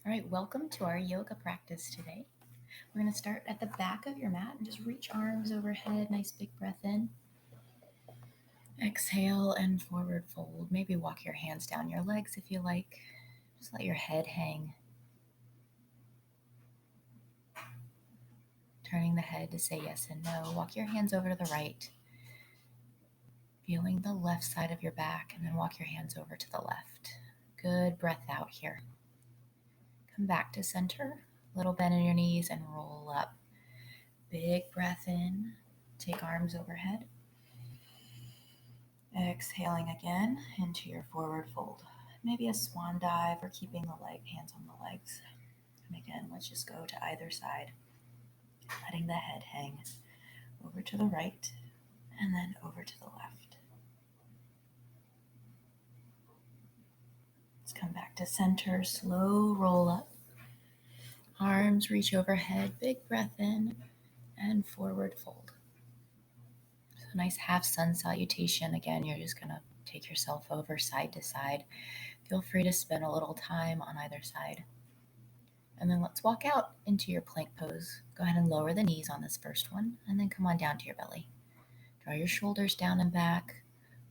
All right, welcome to our yoga practice today. We're going to start at the back of your mat and just reach arms overhead. Nice big breath in. Exhale and forward fold. Maybe walk your hands down your legs if you like. Just let your head hang. Turning the head to say yes and no. Walk your hands over to the right. Feeling the left side of your back, and then walk your hands over to the left. Good breath out here. Come back to center. Little bend in your knees and roll up. Big breath in. Take arms overhead. Exhaling again into your forward fold. Maybe a swan dive or keeping the hands on the legs. And again, let's just go to either side, letting the head hang over to the right and then over to the left. Let's come back to center, slow roll up. Arms reach overhead, big breath in and forward fold. So nice half sun salutation. Again, you're just going to take yourself over side to side. Feel free to spend a little time on either side. And then let's walk out into your plank pose. Go ahead and lower the knees on this first one, and then come on down to your belly. Draw your shoulders down and back.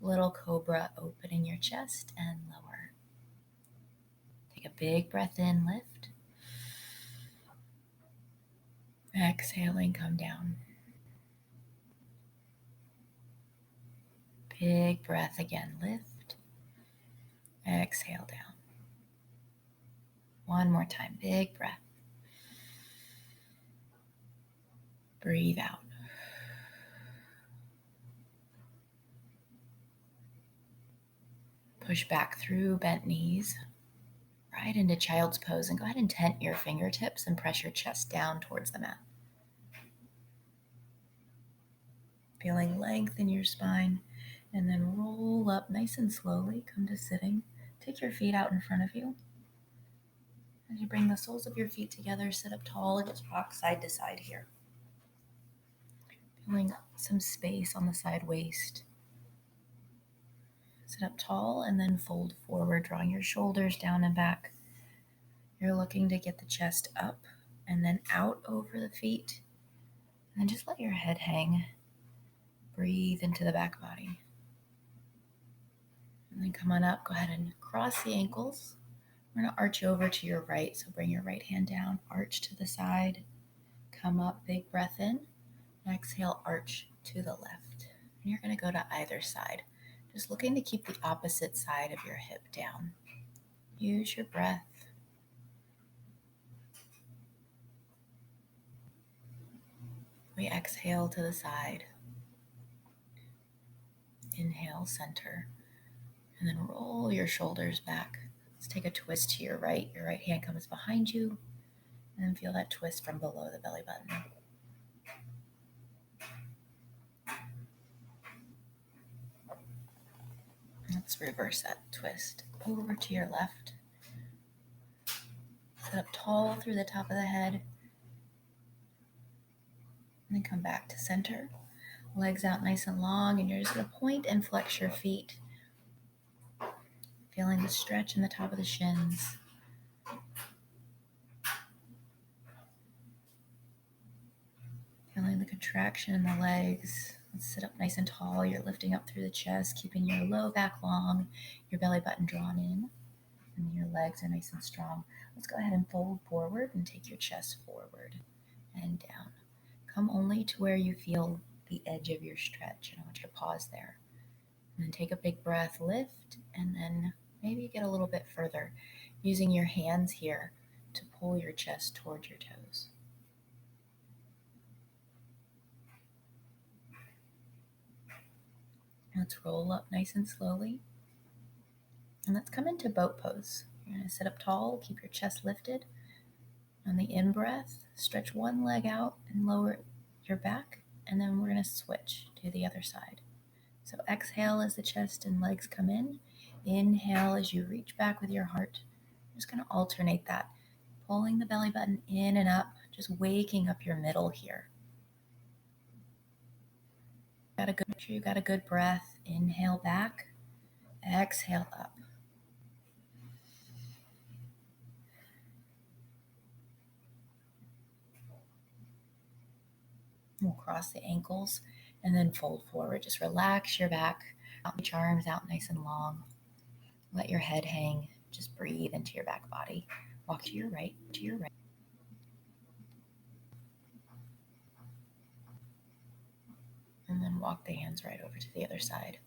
Little cobra, opening your chest and lower. Take a big breath in, lift. Exhaling, come down. Big breath again, lift. Exhale down. One more time, big breath. Breathe out. Push back through bent knees, right into child's pose, and go ahead and tent your fingertips and press your chest down towards the mat. Feeling length in your spine, and then roll up nice and slowly. Come to sitting. Take your feet out in front of you. As you bring the soles of your feet together, sit up tall and just rock side to side here. Feeling some space on the side waist. Sit up tall and then fold forward, drawing your shoulders down and back. You're looking to get the chest up and then out over the feet. And then just let your head hang. Breathe into the back body. And then come on up. Go ahead and cross the ankles. We're going to arch over to your right. So bring your right hand down, arch to the side. Come up, big breath in. Exhale, arch to the left. And you're going to go to either side. Just looking to keep the opposite side of your hip down. Use your breath. We exhale to the side. Inhale, center. And then roll your shoulders back. Let's take a twist to your right. Your right hand comes behind you. And then feel that twist from below the belly button. Let's reverse that twist. Over to your left. Sit up tall through the top of the head. And then come back to center. Legs out nice and long. And you're just going to point and flex your feet. Feeling the stretch in the top of the shins. Feeling the contraction in the legs. Let's sit up nice and tall. You're lifting up through the chest, keeping your low back long, your belly button drawn in, and your legs are nice and strong. Let's go ahead and fold forward and take your chest forward and down. Come only to where you feel the edge of your stretch, and I want you to pause there. And then take a big breath, lift, and then maybe get a little bit further, using your hands here to pull your chest towards your toes. Let's roll up nice and slowly. And let's come into boat pose. You're going to sit up tall, keep your chest lifted. On the in-breath, stretch one leg out and lower your back. And then we're going to switch to the other side. So exhale as the chest and legs come in. Inhale as you reach back with your heart. I'm just going to alternate that. Pulling the belly button in and up, just waking up your middle here. Make sure you got a good breath. Inhale back, exhale up. We'll cross the ankles and then fold forward. Just relax your back. Reach your arms out nice and long. Let your head hang. Just breathe into your back body. Walk to your right, to your right. And then walk the hands right over to the other side.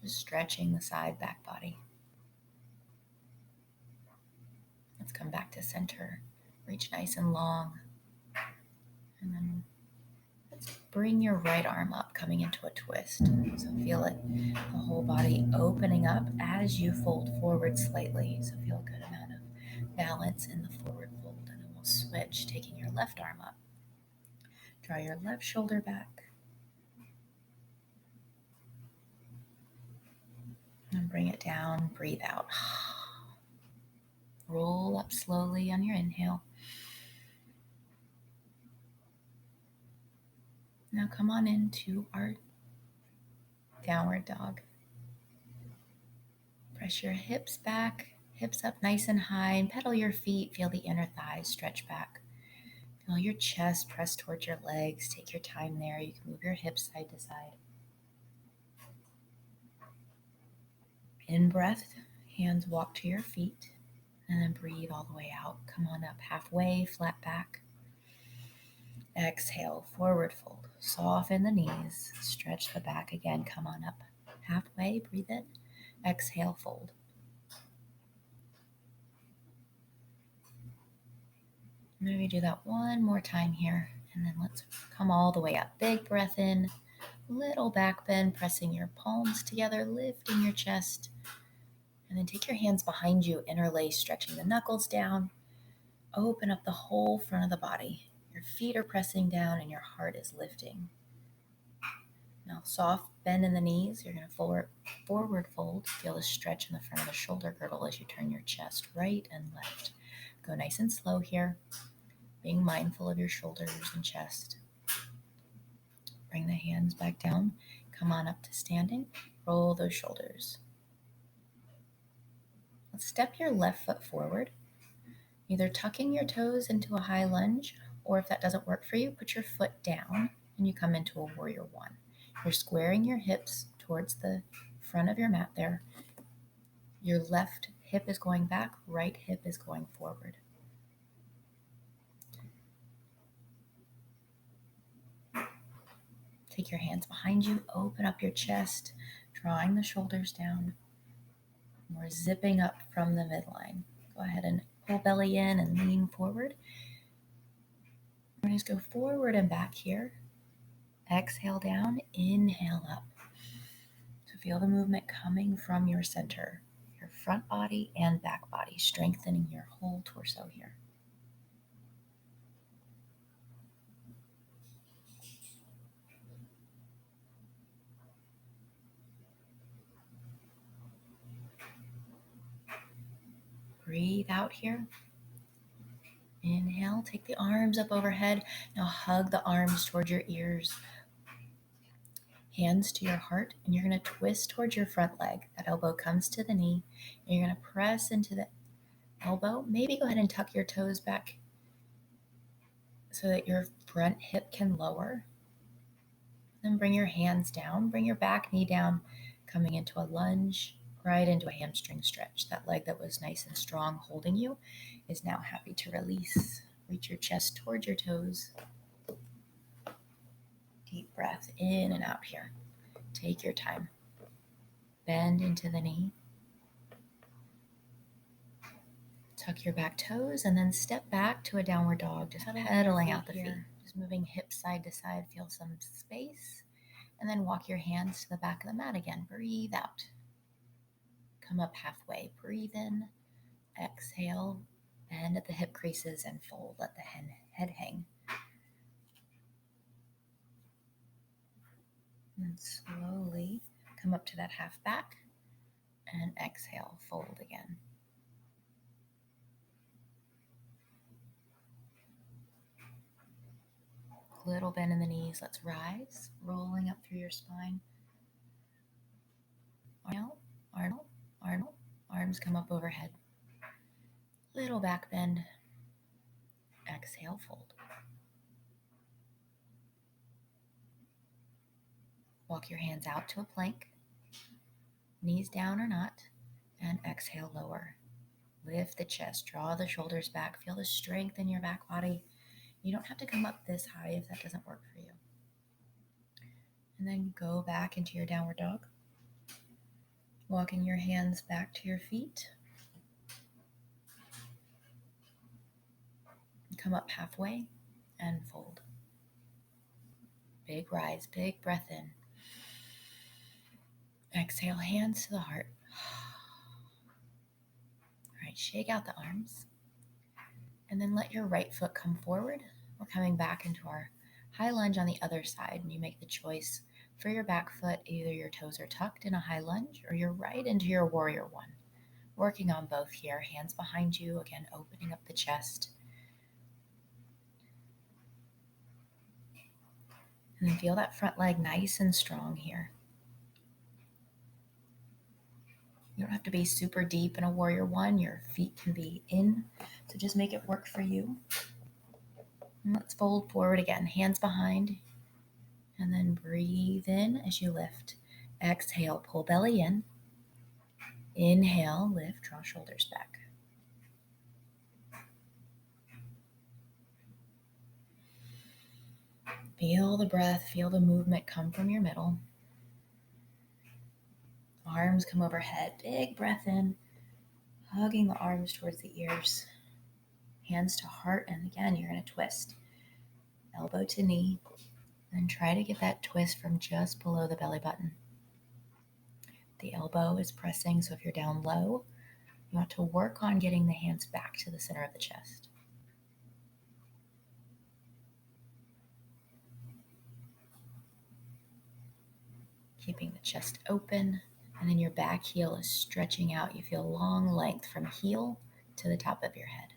Just stretching the side back body. Let's come back to center. Reach nice and long. And then let's bring your right arm up, coming into a twist. So feel it, the whole body opening up as you fold forward slightly. So feel a good amount of balance in the forward fold. And then we'll switch, taking your left arm up. Draw your left shoulder back. And bring it down, breathe out. Roll up slowly on your inhale. Now come on into our downward dog. Press your hips back, hips up nice and high, and pedal your feet. Feel the inner thighs stretch back. Feel your chest press towards your legs. Take your time there. You can move your hips side to side. In breath, hands walk to your feet, and then breathe all the way out. Come on up halfway, flat back. Exhale, forward fold. Soften the knees, stretch the back again. Come on up halfway, breathe in. Exhale, fold. Maybe do that one more time here, and then let's come all the way up. Big breath in, little back bend, pressing your palms together, lifting your chest, and then take your hands behind you, interlace, stretching the knuckles down. Open up the whole front of the body. Your feet are pressing down and your heart is lifting. Now soft bend in the knees. You're going to forward fold. Feel the stretch in the front of the shoulder girdle as you turn your chest right and left. Go nice and slow here, being mindful of your shoulders and chest. Bring the hands back down. Come on up to standing. Roll those shoulders. Let's step your left foot forward, either tucking your toes into a high lunge, or if that doesn't work for you, put your foot down and you come into a warrior one. You're squaring your hips towards the front of your mat there. Your left hip is going back, right hip is going forward. Take your hands behind you, open up your chest, drawing the shoulders down. We're zipping up from the midline. Go ahead and pull belly in and lean forward. We're going to go forward and back here. Exhale down, inhale up. So feel the movement coming from your center, your front body and back body, strengthening your whole torso here. Breathe out here. Inhale, take the arms up overhead. Now hug the arms towards your ears. Hands to your heart, and you're going to twist towards your front leg. That elbow comes to the knee, and you're going to press into the elbow. Maybe go ahead and tuck your toes back so that your front hip can lower. Then bring your hands down, bring your back knee down, coming into a lunge, right into a hamstring stretch. That leg that was nice and strong holding you is now happy to release. Reach your chest towards your toes. Deep breath in and out here. Take your time. Bend into the knee. Tuck your back toes and then step back to a downward dog, just pedaling out the feet. Just moving hips side to side, feel some space. And then walk your hands to the back of the mat again. Breathe out. Come up halfway. Breathe in. Exhale. Bend at the hip creases and fold. Let the head hang. And slowly come up to that half back and exhale. Fold again. Little bend in the knees. Let's rise. Rolling up through your spine. Arnold. Arms come up overhead. Little back bend. Exhale, fold. Walk your hands out to a plank, knees down or not, and exhale, lower. Lift the chest, draw the shoulders back, feel the strength in your back body. You don't have to come up this high if that doesn't work for you. And then go back into your downward dog. Walking your hands back to your feet. Come up halfway and fold. Big rise, big breath in. Exhale, hands to the heart. All right, shake out the arms. And then let your right foot come forward. We're coming back into our high lunge on the other side. And you make the choice for your back foot. Either your toes are tucked in a high lunge or you're right into your warrior one. Working on both here. Hands behind you. Again, opening up the chest. And then feel that front leg nice and strong here. You don't have to be super deep in a warrior one. Your feet can be in. So just make it work for you. And let's fold forward again. Hands behind. And then breathe in as you lift. Exhale, pull belly in. Inhale, lift, draw shoulders back. Feel the breath, feel the movement come from your middle. Arms come overhead, big breath in, hugging the arms towards the ears. Hands to heart, and again, you're going to twist. Elbow to knee, and try to get that twist from just below the belly button. The elbow is pressing, so if you're down low, you want to work on getting the hands back to the center of the chest. Keeping the chest open, and then your back heel is stretching out. You feel long length from heel to the top of your head.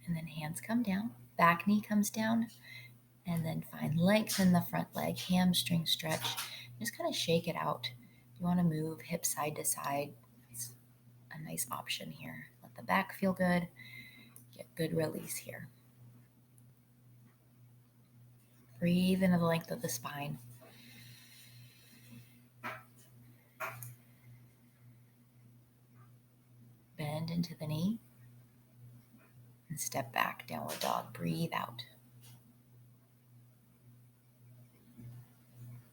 And then hands come down, back knee comes down, and then find length in the front leg, hamstring stretch. Just kind of shake it out. If you want to move hip side to side, it's a nice option here. Let the back feel good, get good release here. Breathe into the length of the spine. Bend into the knee and step back, downward dog. Breathe out.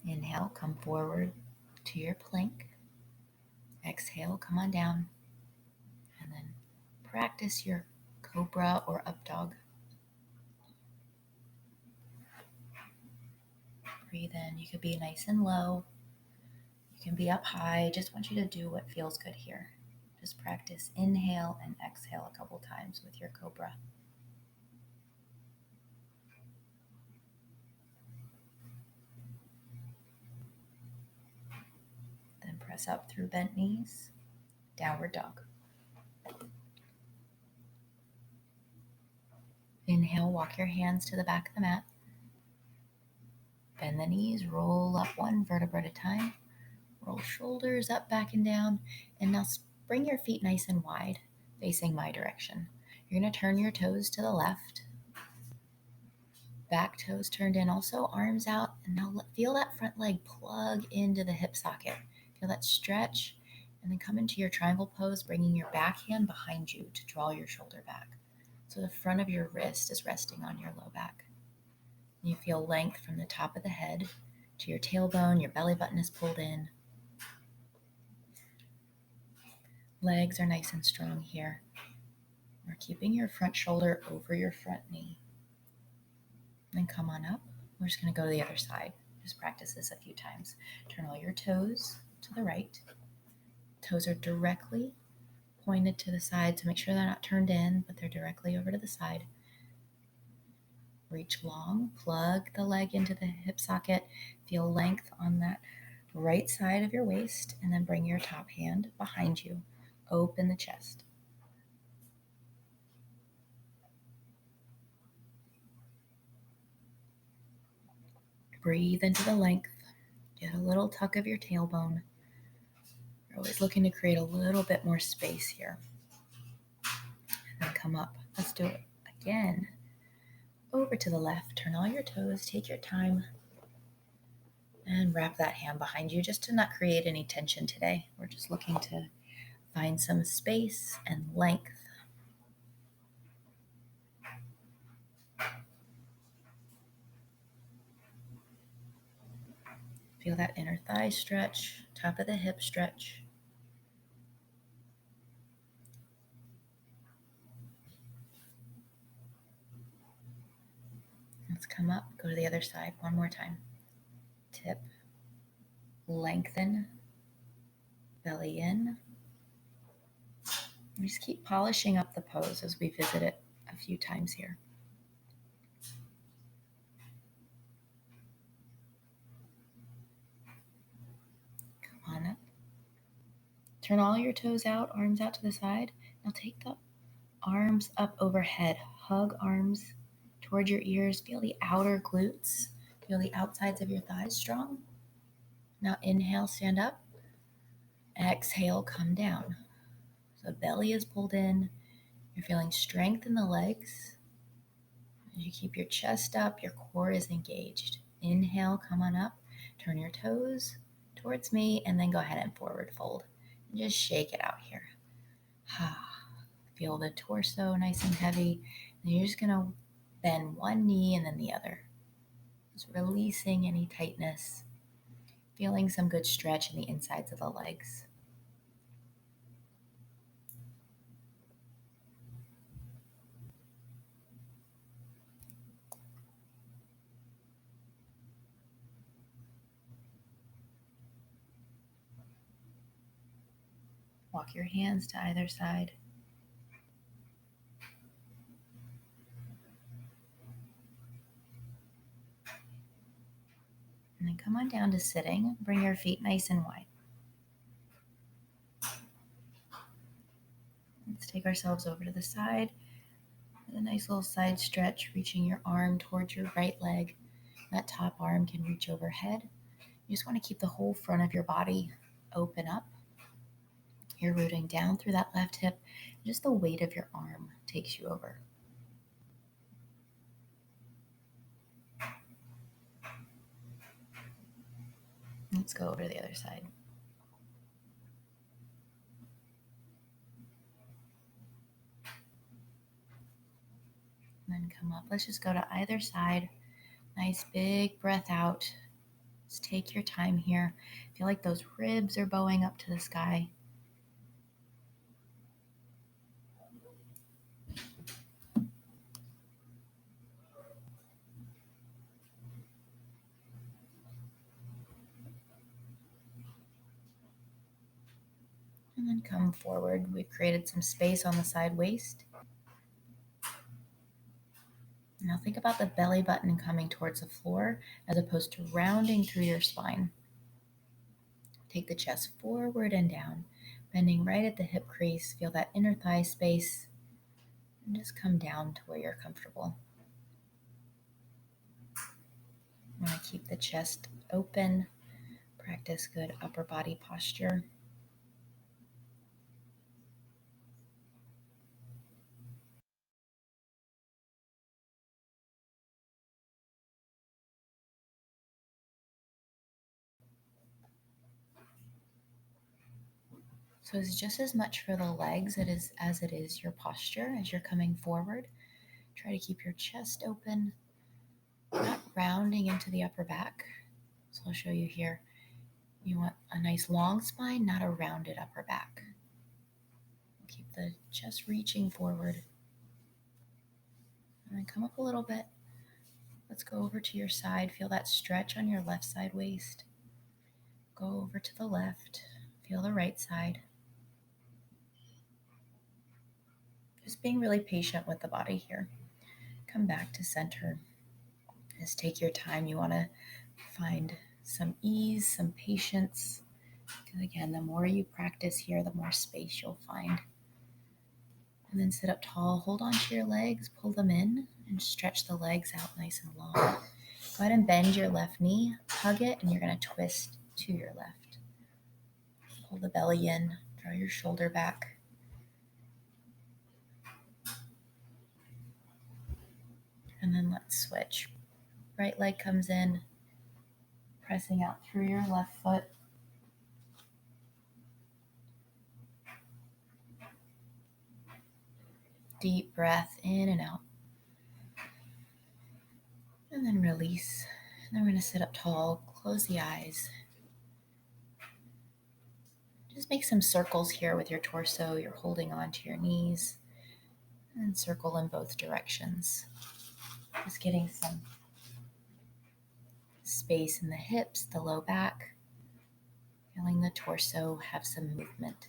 Inhale, come forward to your plank. Exhale, come on down. And then practice your cobra or up dog. Breathe in. You could be nice and low. You can be up high. Just want you to do what feels good here. Just practice inhale and exhale a couple times with your cobra. Then press up through bent knees. Downward dog. Inhale, walk your hands to the back of the mat. Bend the knees, roll up one vertebra at a time. Roll shoulders up, back and down. And now bring your feet nice and wide, facing my direction. You're going to turn your toes to the left. Back toes turned in also, arms out. And now feel that front leg plug into the hip socket. Feel that stretch. And then come into your triangle pose, bringing your back hand behind you to draw your shoulder back. So the front of your wrist is resting on your low back. You feel length from the top of the head to your tailbone. Your belly button is pulled in. Legs are nice and strong here. We're keeping your front shoulder over your front knee. Then come on up. We're just going to go to the other side. Just practice this a few times. Turn all your toes to the right. Toes are directly pointed to the side, so make sure they're not turned in, but they're directly over to the side. Reach long, plug the leg into the hip socket. Feel length on that right side of your waist, and then bring your top hand behind you. Open the chest. Breathe into the length. Get a little tuck of your tailbone. You're always looking to create a little bit more space here. And then come up. Let's do it again. over to the left. Turn all your toes, take your time, and wrap that hand behind you just to not create any tension today. We're just looking to find some space and length. Feel that inner thigh stretch, top of the hip stretch. Let's come up, go to the other side one more time. Tip, lengthen, belly in. And just keep polishing up the pose as we visit it a few times here. Come on up. Turn all your toes out, arms out to the side. Now take the arms up overhead. Hug arms toward your ears. Feel the outer glutes. Feel the outsides of your thighs strong. Now inhale, stand up. Exhale, come down. So belly is pulled in. You're feeling strength in the legs. As you keep your chest up, your core is engaged. Inhale, come on up. Turn your toes towards me and then go ahead and forward fold. And just shake it out here. Feel the torso nice and heavy. And you're just going to bend one knee and then the other. Just releasing any tightness. Feeling some good stretch in the insides of the legs. Walk your hands to either side. And then come on down to sitting. Bring your feet nice and wide. Let's take ourselves over to the side. A nice little side stretch, reaching your arm towards your right leg. That top arm can reach overhead. You just want to keep the whole front of your body open up. You're rooting down through that left hip. Just the weight of your arm takes you over. Let's go over to the other side. And then come up. Let's just go to either side. Nice big breath out. Just take your time here. Feel like those ribs are bowing up to the sky. And then come forward. We've created some space on the side waist. Now think about the belly button coming towards the floor as opposed to rounding through your spine. Take the chest forward and down, bending right at the hip crease. Feel that inner thigh space. And just come down to where you're comfortable. You want to keep the chest open. Practice good upper body posture. So it's just as much for the legs as it is your posture as you're coming forward. Try to keep your chest open, not rounding into the upper back. So I'll show you here. You want a nice long spine, not a rounded upper back. Keep the chest reaching forward. And then come up a little bit. Let's go over to your side. Feel that stretch on your left side waist. Go over to the left. Feel the right side. Just being really patient with the body here. Come back to center. Just take your time. You want to find some ease, some patience. Because again, the more you practice here, the more space you'll find. And then sit up tall. Hold on to your legs. Pull them in and stretch the legs out nice and long. Go ahead and bend your left knee. Hug it, and you're going to twist to your left. Pull the belly in. Draw your shoulder back. And then let's switch. Right leg comes in, pressing out through your left foot. Deep breath in and out. And then release. And then we're going to sit up tall, close the eyes. Just make some circles here with your torso. You're holding on to your knees. And circle in both directions. Just getting some space in the hips, the low back. Feeling the torso have some movement.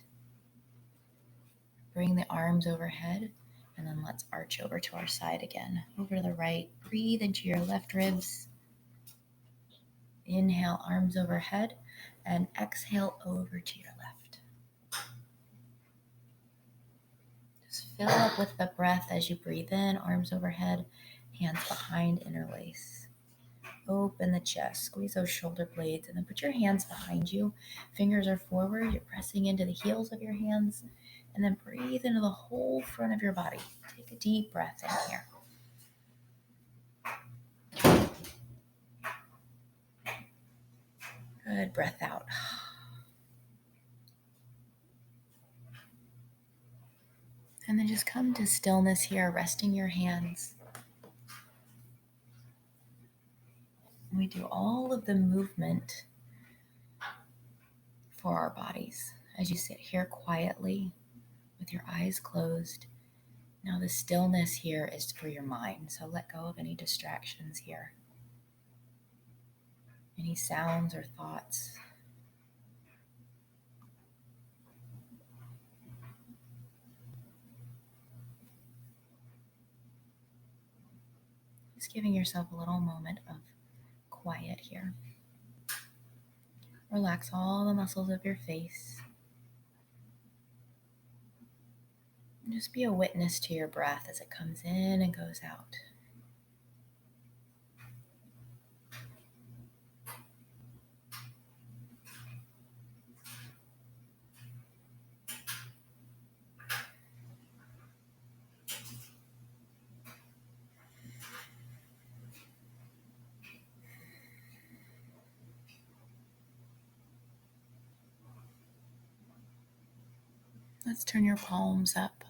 Bring the arms overhead. And then let's arch over to our side again. Over to the right. Breathe into your left ribs. Inhale, arms overhead. And exhale over to your left. Just fill up with the breath as you breathe in. Arms overhead. Hands behind, interlace. Open the chest. Squeeze those shoulder blades. And then put your hands behind you. Fingers are forward. You're pressing into the heels of your hands. And then breathe into the whole front of your body. Take a deep breath in here. Good. Breath out. And then just come to stillness here, resting your hands. We do all of the movement for our bodies as you sit here quietly with your eyes closed. Now the stillness here is for your mind, so let go of any distractions here. Any sounds or thoughts. Just giving yourself a little moment of quiet here. Relax all the muscles of your face. And just be a witness to your breath as it comes in and goes out. Let's turn your palms up,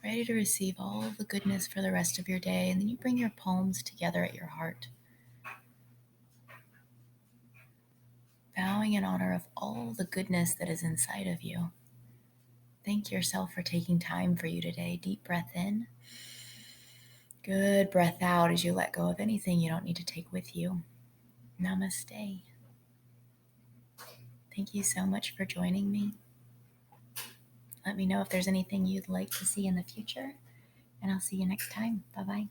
ready to receive all of the goodness for the rest of your day. And then you bring your palms together at your heart, bowing in honor of all the goodness that is inside of you. Thank yourself for taking time for you today. Deep breath in. Good breath out as you let go of anything you don't need to take with you. Namaste. Thank you so much for joining me. Let me know if there's anything you'd like to see in the future, and I'll see you next time. Bye-bye.